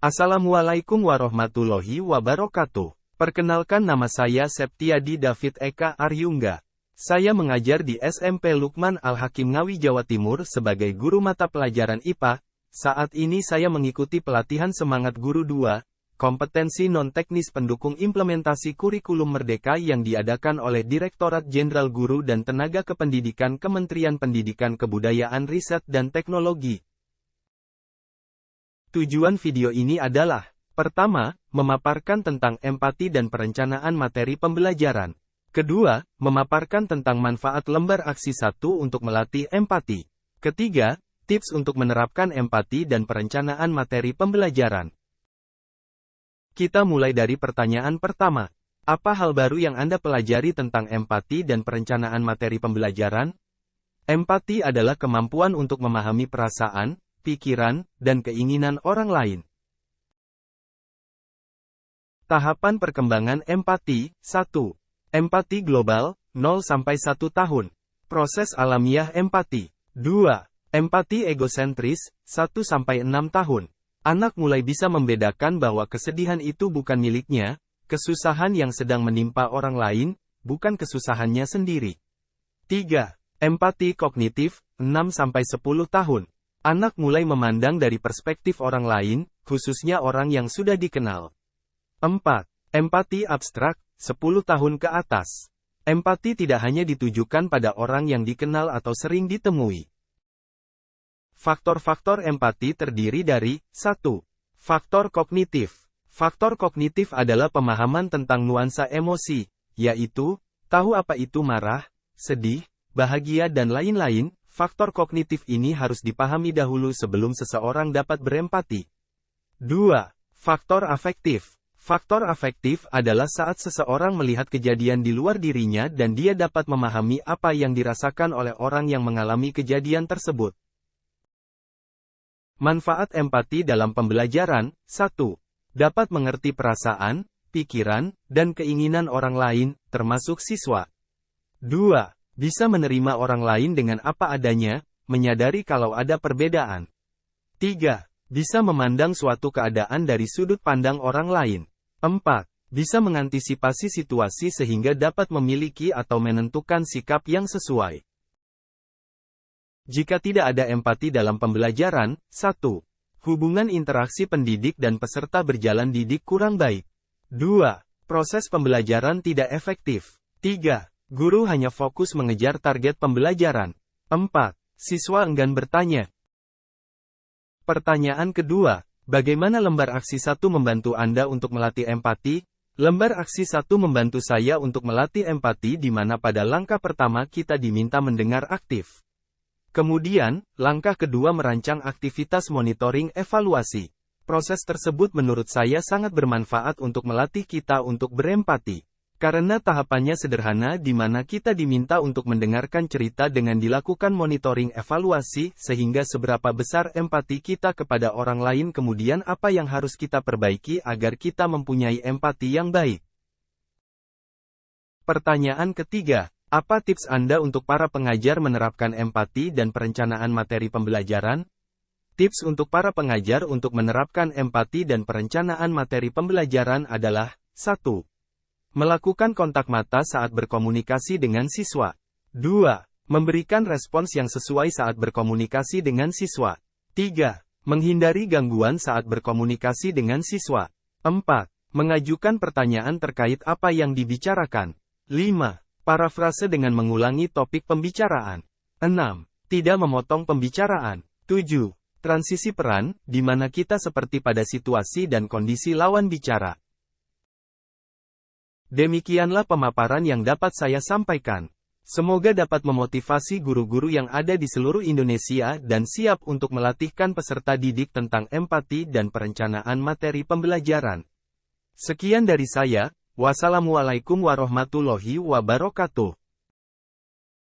Assalamualaikum warahmatullahi wabarakatuh. Perkenalkan, nama saya Septiadi David Eka Aryungga. Saya mengajar di SMP Lukman Al-Hakim Ngawi, Jawa Timur sebagai guru mata pelajaran IPA. Saat ini saya mengikuti pelatihan Semangat Guru 2, kompetensi non-teknis pendukung implementasi kurikulum merdeka yang diadakan oleh Direktorat Jenderal Guru dan Tenaga Kependidikan Kementerian Pendidikan Kebudayaan Riset dan Teknologi. Tujuan video ini adalah: pertama, memaparkan tentang empati dan perencanaan materi pembelajaran. Kedua, memaparkan tentang manfaat lembar aksi 1 untuk melatih empati. Ketiga, tips untuk menerapkan empati dan perencanaan materi pembelajaran. Kita mulai dari pertanyaan pertama. Apa hal baru yang Anda pelajari tentang empati dan perencanaan materi pembelajaran? Empati adalah kemampuan untuk memahami perasaan, pikiran, dan keinginan orang lain. Tahapan perkembangan empati. 1. Empati global, 0-1 tahun. Proses alamiah empati. 2. Empati egosentris, 1-6 tahun. Anak mulai bisa membedakan bahwa kesedihan itu bukan miliknya, kesusahan yang sedang menimpa orang lain, bukan kesusahannya sendiri. 3. Empati kognitif, 6-10 tahun. Anak mulai memandang dari perspektif orang lain, khususnya orang yang sudah dikenal. 4. Empati abstrak, 10 tahun ke atas. Empati tidak hanya ditujukan pada orang yang dikenal atau sering ditemui. Faktor-faktor empati terdiri dari: 1. Faktor kognitif. Faktor kognitif adalah pemahaman tentang nuansa emosi, yaitu, tahu apa itu marah, sedih, bahagia dan lain-lain. Faktor kognitif ini harus dipahami dahulu sebelum seseorang dapat berempati. 2. Faktor afektif. Faktor afektif adalah saat seseorang melihat kejadian di luar dirinya dan dia dapat memahami apa yang dirasakan oleh orang yang mengalami kejadian tersebut. Manfaat empati dalam pembelajaran. 1. Dapat mengerti perasaan, pikiran, dan keinginan orang lain, termasuk siswa. 2. Bisa menerima orang lain dengan apa adanya, menyadari kalau ada perbedaan. 3. Bisa memandang suatu keadaan dari sudut pandang orang lain. 4. Bisa mengantisipasi situasi sehingga dapat memiliki atau menentukan sikap yang sesuai. Jika tidak ada empati dalam pembelajaran, 1. Hubungan interaksi pendidik dan peserta berjalan didik kurang baik. 2. Proses pembelajaran tidak efektif. 3. Guru hanya fokus mengejar target pembelajaran. 4. Siswa enggan bertanya. Pertanyaan kedua, bagaimana lembar aksi 1 membantu Anda untuk melatih empati? Lembar aksi 1 membantu saya untuk melatih empati di mana pada langkah pertama kita diminta mendengar aktif. Kemudian, langkah kedua merancang aktivitas monitoring evaluasi. Proses tersebut menurut saya sangat bermanfaat untuk melatih kita untuk berempati. Karena tahapannya sederhana di mana kita diminta untuk mendengarkan cerita dengan dilakukan monitoring evaluasi, sehingga seberapa besar empati kita kepada orang lain kemudian apa yang harus kita perbaiki agar kita mempunyai empati yang baik. Pertanyaan ketiga, apa tips Anda untuk para pengajar menerapkan empati dan perencanaan materi pembelajaran? Tips untuk para pengajar untuk menerapkan empati dan perencanaan materi pembelajaran adalah: 1. Melakukan kontak mata saat berkomunikasi dengan siswa. 2. Memberikan respons yang sesuai saat berkomunikasi dengan siswa. 3. Menghindari gangguan saat berkomunikasi dengan siswa. 4. Mengajukan pertanyaan terkait apa yang dibicarakan. 5. Parafrase dengan mengulangi topik pembicaraan. 6. Tidak memotong pembicaraan. 7. Transisi peran, di mana kita seperti pada situasi dan kondisi lawan bicara. Demikianlah pemaparan yang dapat saya sampaikan. Semoga dapat memotivasi guru-guru yang ada di seluruh Indonesia dan siap untuk melatihkan peserta didik tentang empati dan perencanaan materi pembelajaran. Sekian dari saya, wassalamualaikum warahmatullahi wabarakatuh.